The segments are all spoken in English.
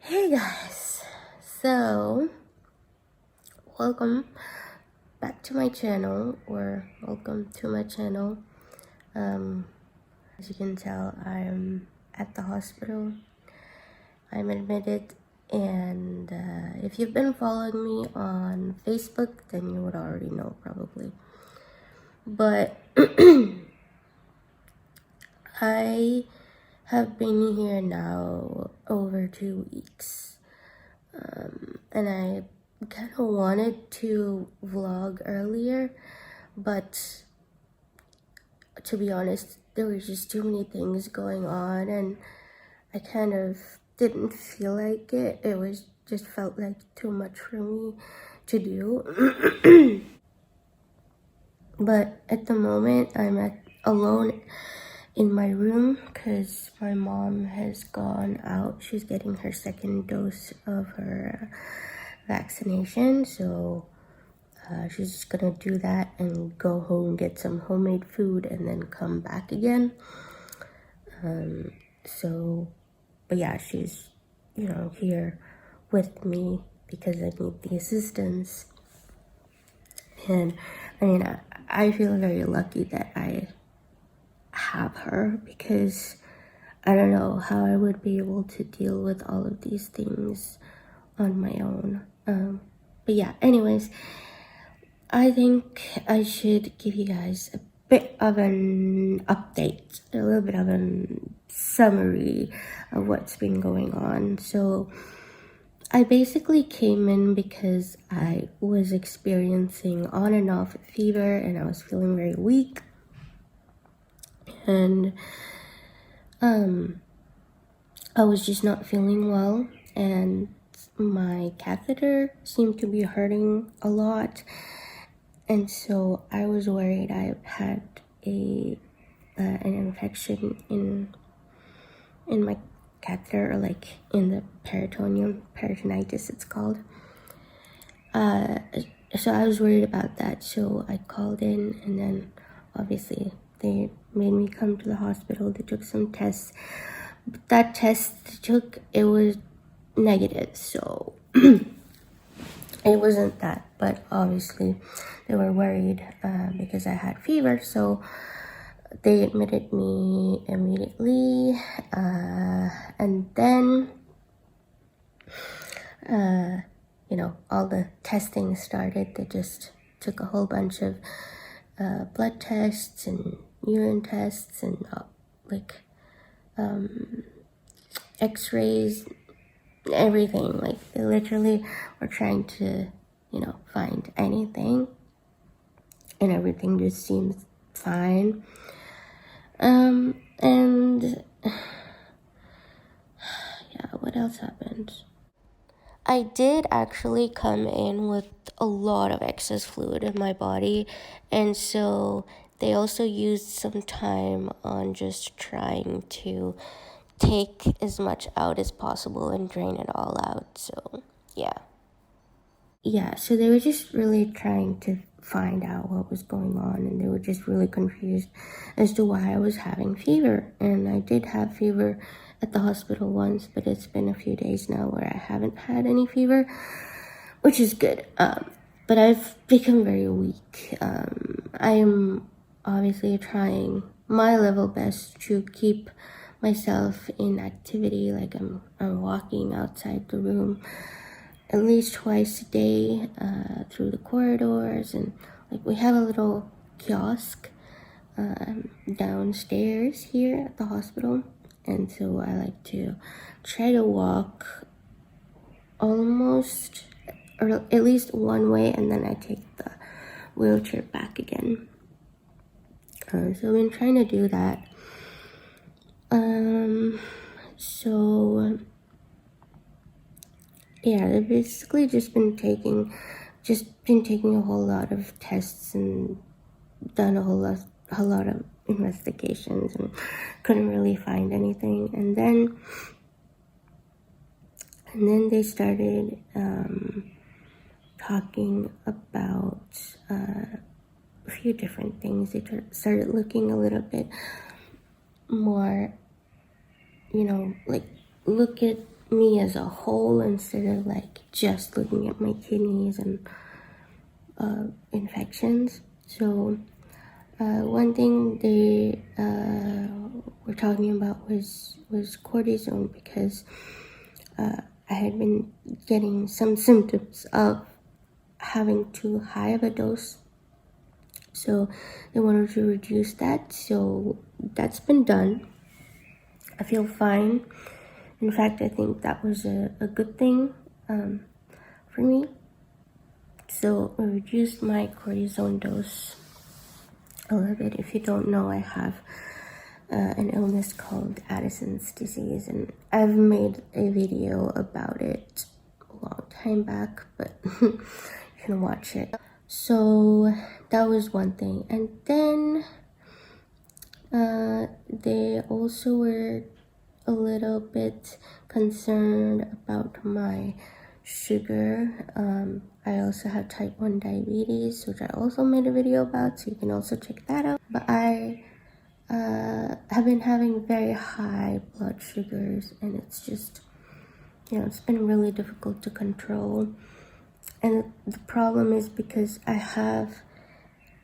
Hey guys, so welcome back to my channel, or welcome to my channel. As you can tell, I'm at the hospital. I'm admitted, and if you've been following me on Facebook, then you would already know probably. But I have been here now over 2 weeks. And I kind of wanted to vlog earlier, but to be honest, there were just too many things going on, and I kind of didn't feel like it. It was just felt like too much for me to do. But at the moment, I'm alone in my room because my mom has gone out. She's getting her second dose of her vaccination, so she's just gonna do that and go home, get some homemade food, and then come back again. But yeah, she's here with me because I need the assistance. And I mean, I feel very lucky that I have her, because I don't know how I would be able to deal with all of these things on my own. But yeah, anyways, I think I should give you guys a bit of an update, a little bit of a summary of what's been going on. So I basically came in because I was experiencing on and off fever, and I was feeling very weak. And I was just not feeling well, and my catheter seemed to be hurting a lot. And so I was worried I had an infection in my catheter, or like in the peritoneum, peritonitis it's called. So I was worried about that, so I called in, and then obviously they made me come to the hospital. They took some tests, but that test they took, it was negative, so it wasn't that. But obviously they were worried because I had fever, so they admitted me immediately. And then all the testing started. They just took a whole bunch of blood tests and urine tests and x-rays, everything. Like, they literally were trying to find anything, and everything just seems fine. And yeah, what else happened? I did actually come in with a lot of excess fluid in my body, and so they also used some time on just trying to take as much out as possible and drain it all out. So yeah, so they were just really trying to find out what was going on, and they were just really confused as to why I was having fever. And I did have fever at the hospital once, but it's been a few days now where I haven't had any fever, which is good. But I've become very weak. I am obviously trying my level best to keep myself in activity. Like, I'm walking outside the room at least twice a day through the corridors, and like, we have a little kiosk downstairs here at the hospital, and so I like to try to walk almost, or at least one way, and then I take the wheelchair back again. So I've been trying to do that. Yeah, they've basically just been taking a whole lot of tests and done a whole lot of investigations, and couldn't really find anything. And then they started talking about a few different things. They started looking a little bit more, look at me as a whole instead of like just looking at my kidneys and infections. So one thing they were talking about was cortisone, because I had been getting some symptoms of having too high of a dose. So they wanted to reduce that. So that's been done. I feel fine. In fact, I think that was a good thing for me. So I reduced my cortisone dose a little bit. If you don't know, I have an illness called Addison's disease, and I've made a video about it a long time back, but you can watch it. So that was one thing. And then they also were a little bit concerned about my sugar. I also have type 1 diabetes, which I also made a video about, so you can also check that out. But I have been having very high blood sugars, and it's just, it's been really difficult to control. And the problem is because I have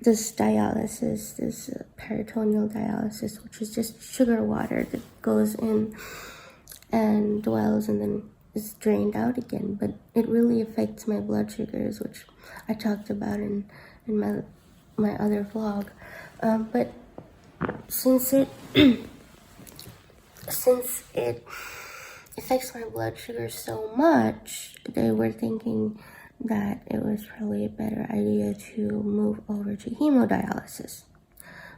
this dialysis, this peritoneal dialysis, which is just sugar water that goes in and dwells and then is drained out again. But it really affects my blood sugars, which I talked about in my other vlog. But since it affects my blood sugar so much, they were thinking that it was probably a better idea to move over to hemodialysis,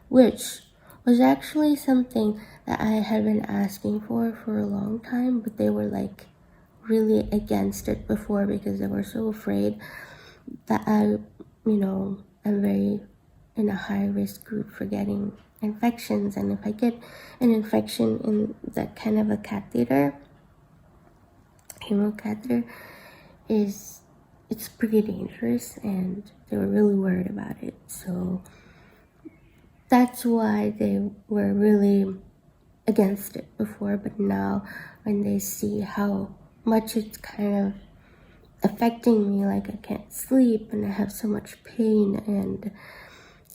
which was actually something that I had been asking for a long time, but they were like really against it before because they were so afraid that I'm very in a high risk group for getting infections, and if I get an infection in that kind of a catheter, hemo catheter, it's pretty dangerous, and they were really worried about it. So that's why they were really against it before. But now when they see how much it's kind of affecting me, like I can't sleep and I have so much pain, and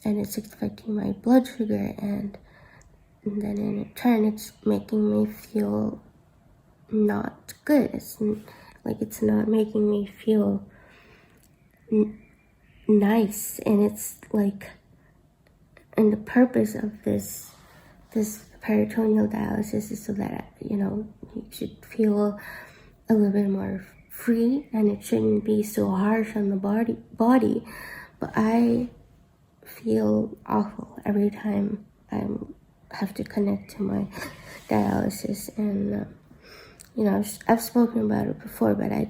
it's affecting my blood sugar, and then in turn it's making me feel not good. It's not making me feel nice, and it's like, and the purpose of this peritoneal dialysis is so that you should feel a little bit more free, and it shouldn't be so harsh on the body. But I feel awful every time I have to connect to my dialysis, and I've spoken about it before, but I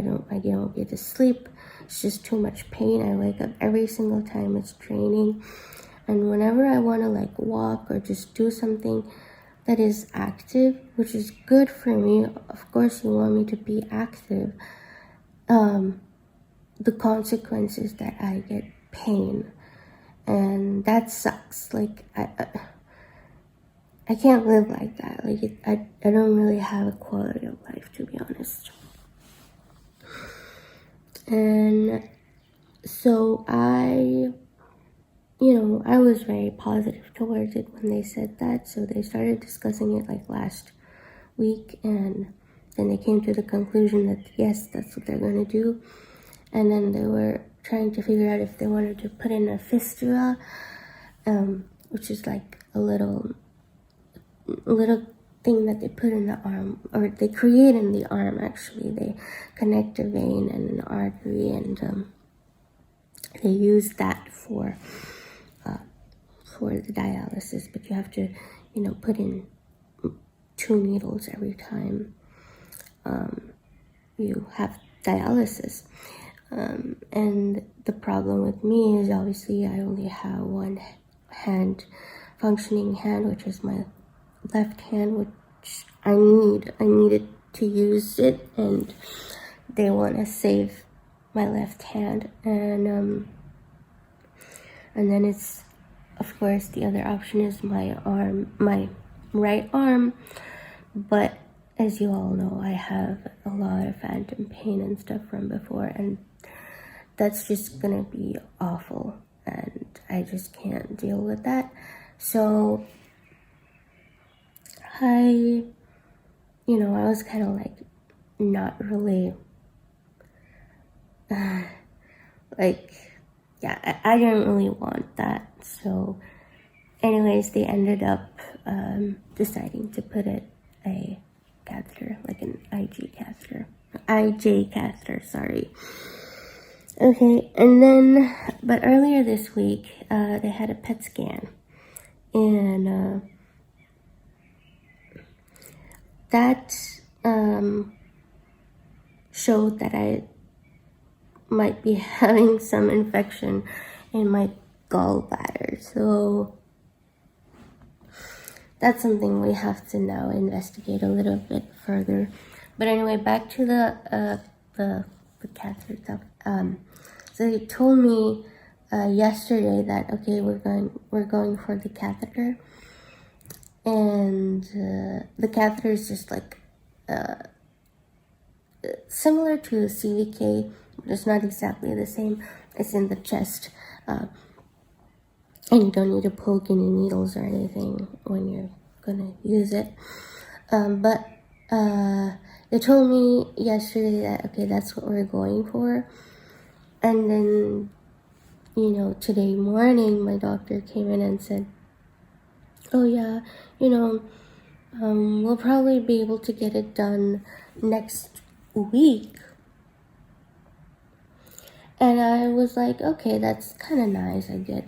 don't get to sleep. It's just too much pain. I wake up every single time. It's draining. And whenever I want to like walk or just do something that is active, which is good for me, of course you want me to be active, the consequence is that I get pain, and that sucks. Like I can't live like that. Like I don't really have a quality of life, to be honest. And so I was very positive towards it when they said that. So they started discussing it like last week, and then they came to the conclusion that yes, that's what they're going to do. And then they were trying to figure out if they wanted to put in a fistula, which is like a little thing that they put in the arm, or they create in the arm. Actually, they connect a vein and an artery, and they use that for the dialysis. But you have to put in 2 needles every time you have dialysis. And the problem with me is obviously I only have one functioning hand, which is my left hand, which I needed to use it, and they want to save my left hand, and then it's, of course, the other option is my right arm, but as you all know, I have a lot of phantom pain and stuff from before, and that's just gonna be awful, and I just can't deal with that. So I was kind of like not really I didn't really want that. So anyways, they ended up deciding to put a catheter, like an IJ catheter, sorry. Okay, and then, but earlier this week, they had a PET scan, and that showed that I might be having some infection in my gallbladder. So that's something we have to now investigate a little bit further. But anyway, back to the catheter stuff. So he told me yesterday that okay, we're going for the catheter, and the catheter is just like similar to a CVK, but it's not exactly the same. It's in the chest, and you don't need to poke any needles or anything when you're gonna use it. But they told me yesterday that okay, that's what we're going for. And then, today morning, my doctor came in and said, oh yeah, we'll probably be able to get it done next week. And I was like, okay, that's kind of nice. I get,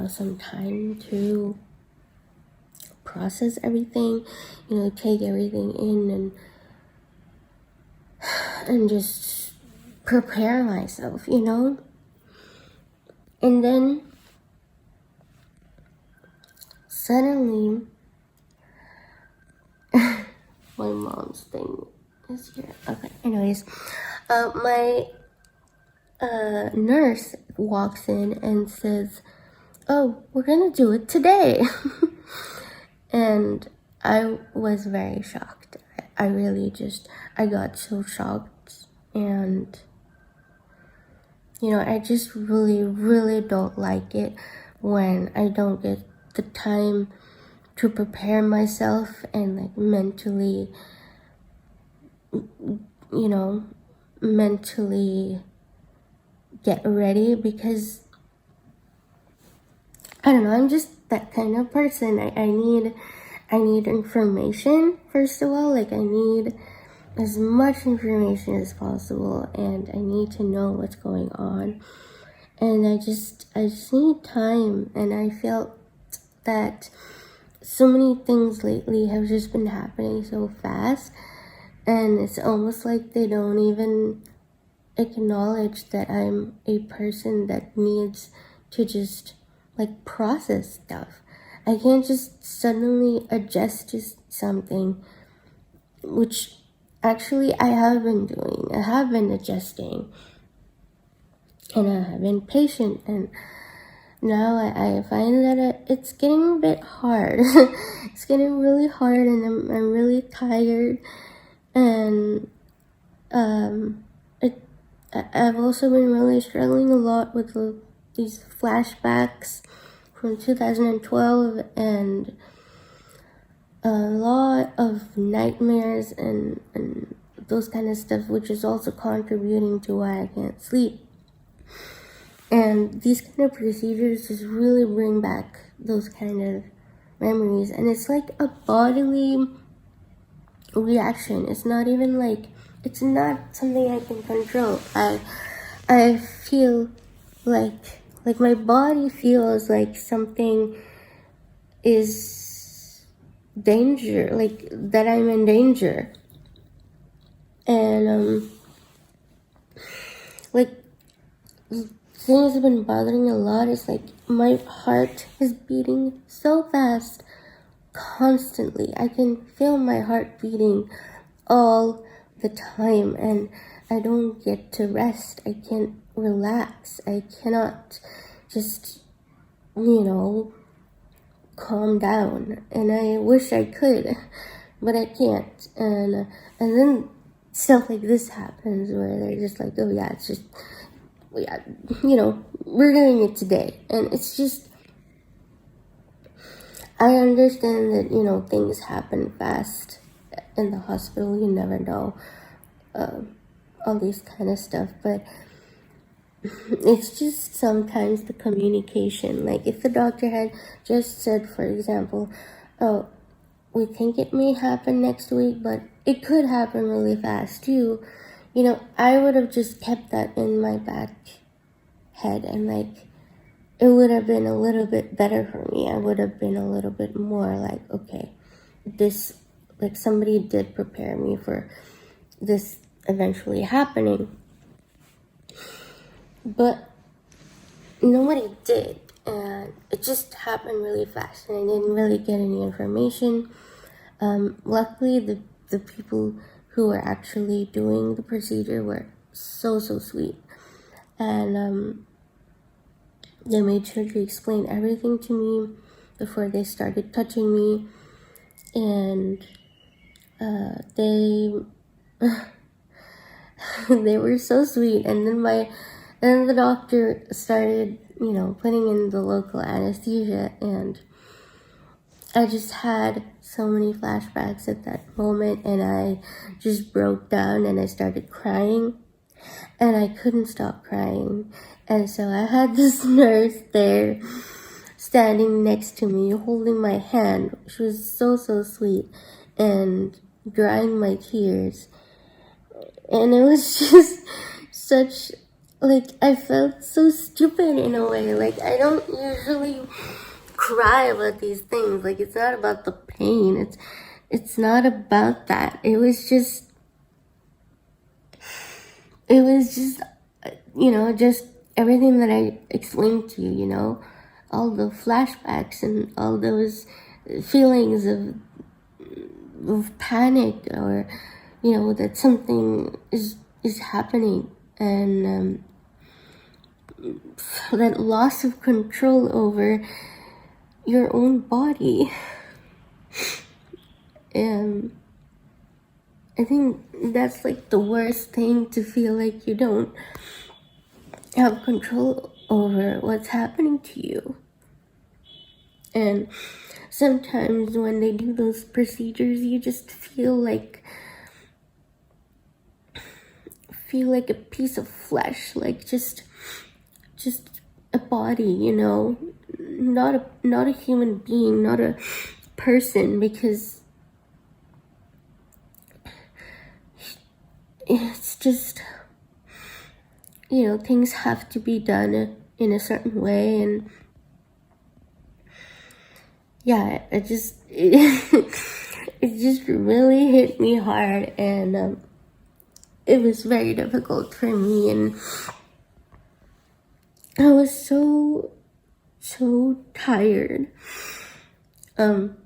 some time to process everything, take everything in and just prepare myself, And then suddenly, my mom's thing is here. Okay, anyways, my nurse walks in and says, oh, we're gonna do it today. And I was very shocked. I got so shocked, and I just really, really don't like it when I don't get the time to prepare myself and like mentally get ready, because I don't know, I'm just that kind of person. I need information, first of all. Like, I need as much information as possible, and I need to know what's going on. And I just need time, and I felt that so many things lately have just been happening so fast, and it's almost like they don't even acknowledge that I'm a person that needs to just like process stuff. I can't just suddenly adjust to something, which actually I have been doing. I have been adjusting, and I have been patient, and now I find that it's getting a bit hard. It's getting really hard, and I'm really tired, and I've also been really struggling a lot with these flashbacks from 2012, and a lot of nightmares and those kind of stuff, which is also contributing to why I can't sleep. And these kind of procedures just really bring back those kind of memories, and it's like a bodily reaction. It's not even like, it's not something I can control. I feel like my body feels like something is danger, like that I'm in danger. And like, things have been bothering a lot. It's like my heart is beating so fast constantly. I can feel my heart beating all the time, and I don't get to rest. I can't relax. I cannot just, calm down. And I wish I could, but I can't. And then stuff like this happens where they're just like, oh yeah, it's just, yeah, we're doing it today. And it's just, I understand that, things happen fast in the hospital. You never know, all these kind of stuff. But it's just sometimes the communication. Like if the doctor had just said, for example, oh, we think it may happen next week, but it could happen really fast too. I would have just kept that in my back head, and like, it would have been a little bit better for me. I would have been a little bit more like, okay, this, like, somebody did prepare me for this eventually happening. But nobody did, and it just happened really fast, and I didn't really get any information. Luckily, the people who were actually doing the procedure were so sweet, and they made sure to explain everything to me before they started touching me, and they they were so sweet. And then the doctor started, putting in the local anesthesia, and I just had so many flashbacks at that moment, and I just broke down and I started crying, and I couldn't stop crying. And so I had this nurse there standing next to me, holding my hand. She was so sweet, and drying my tears. And it was just such, like, I felt so stupid in a way. Like, I don't usually cry about these things. Like, it's not about the pain. It's not about that. It was just just everything that I explained to you, all the flashbacks and all those feelings of panic, or, that something is happening, and that loss of control over your own body. And I think that's like the worst thing, to feel like you don't have control over what's happening to you. And sometimes when they do those procedures, you just feel like a piece of flesh, like just a body, not a human being, not a person, because it's just, things have to be done in a certain way. And yeah, it just really hit me hard, and it was very difficult for me, and I was so tired. I'm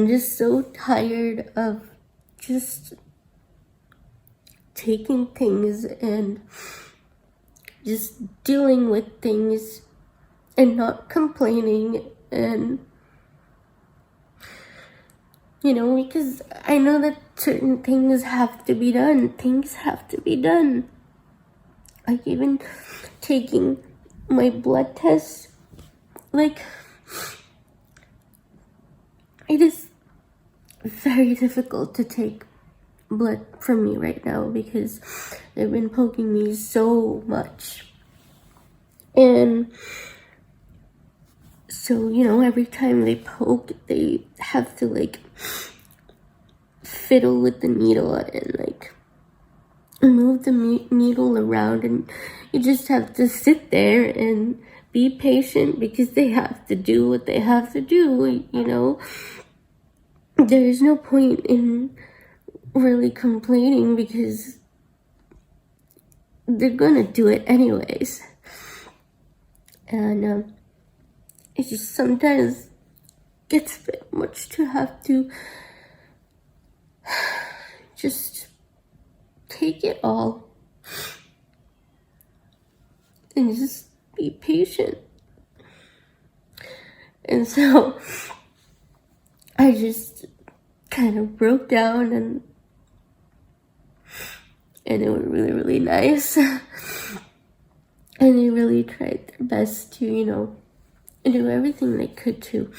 just so tired of just taking things and just dealing with things and not complaining, and because I know that certain things have to be done. Things have to be done. Like even taking my blood tests, like, it is very difficult to take blood from me right now because they've been poking me so much. And so, every time they poke, they have to like fiddle with the needle and like move the needle around, and you just have to sit there and be patient because they have to do what they have to do. There's no point in really complaining because they're gonna do it anyways. And it just sometimes gets a bit much to have to just take it all and just be patient. And so I kind of broke down, and it was really nice. And they really tried their best to, do everything they could to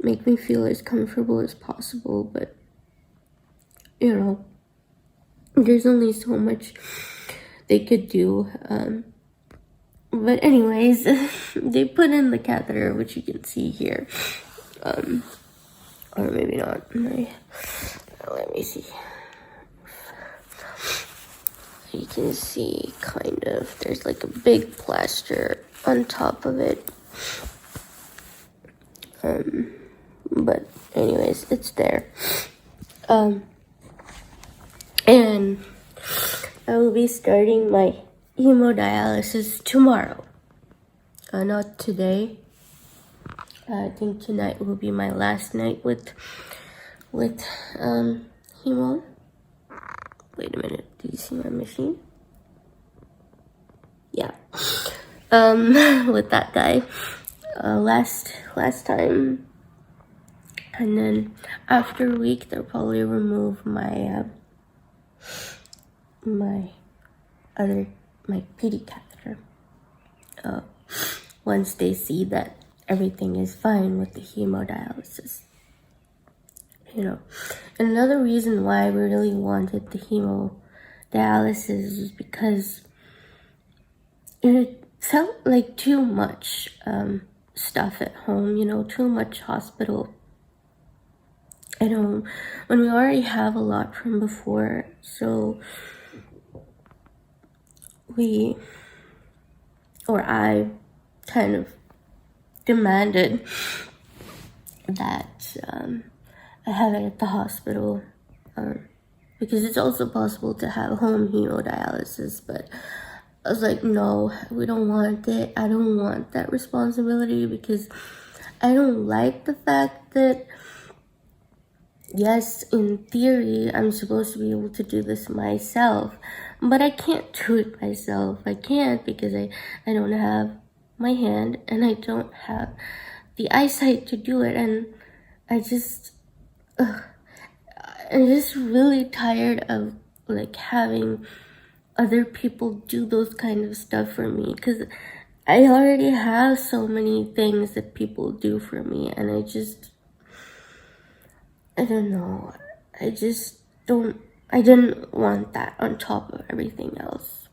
make me feel as comfortable as possible. But, there's only so much they could do. But anyways, they put in the catheter, which you can see here. Or maybe not. Let me see. You can see kind of, there's like a big plaster on top of it. But anyways, it's there. And I will be starting my hemodialysis tomorrow. Not today. I think tonight will be my last night with hemo. Wait a minute, do you see my machine? Yeah. With that guy. Last time. And then after a week, they'll probably remove my my PD catheter. Once they see that everything is fine with the hemodialysis. Another reason why we really wanted the hemodialysis is because it felt like too much stuff at home, too much hospital. When we already have a lot from before, so I kind of demanded that I have it at the hospital, because it's also possible to have home hemodialysis, but I was like, no, we don't want it. I don't want that responsibility, because I don't like the fact that, yes, in theory, I'm supposed to be able to do this myself, but I can't do it myself. I can't, because I don't have my hand, and I don't have the eyesight to do it, and I'm just really tired of having other people do those kind of stuff for me, because I already have so many things that people do for me, and I don't know, I didn't want that on top of everything else,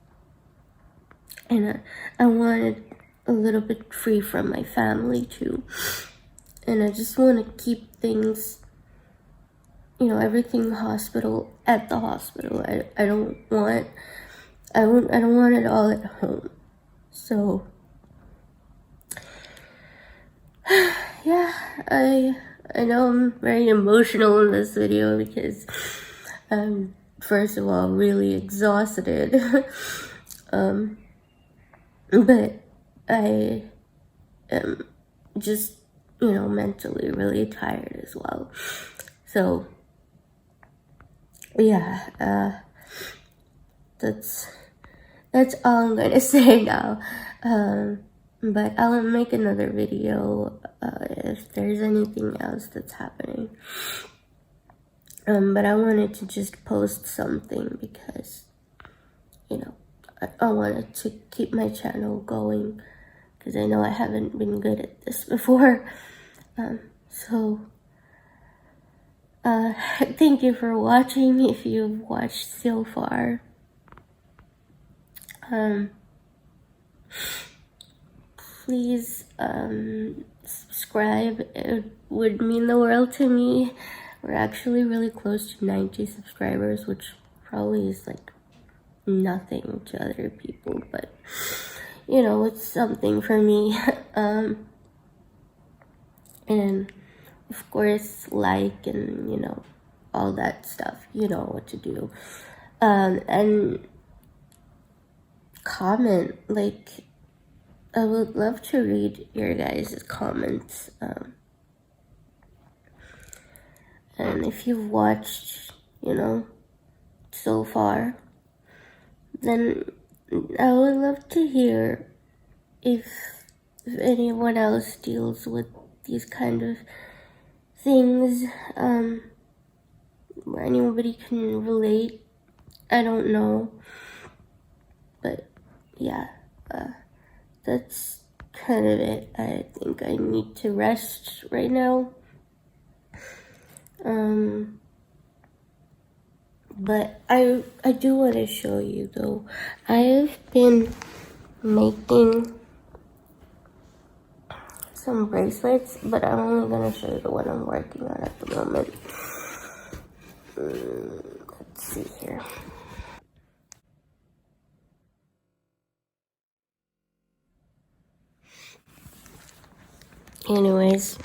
and I wanted a little bit free from my family too, and I just want to keep things, everything hospital at the hospital. I don't want it all at home. So yeah, I know I'm very emotional in this video, because I'm, first of all, really exhausted. But I am just, mentally really tired as well. So yeah, that's all I'm gonna say now. But I'll make another video if there's anything else that's happening. But I wanted to just post something, because I wanted to keep my channel going, because I know I haven't been good at this before. So thank you for watching, if you've watched so far. Please subscribe. It would mean the world to me. We're actually really close to 90 subscribers, which probably is nothing to other people, but it's something for me. And of course, and all that stuff, what to do. And comment, I would love to read your guys' comments. And if you've watched, so far, then I would love to hear if anyone else deals with these kind of things. anybody can relate. I don't know, but yeah, that's kind of it. I think I need to rest right now. But I do want to show you though. I've been making some bracelets, but I'm only gonna show you the one I'm working on at the moment. Let's see here. Anyways,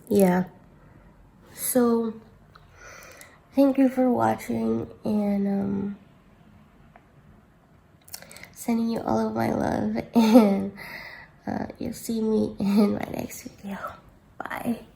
yeah. So, thank you for watching, and sending you all of my love, and you'll see me in my next video. Bye.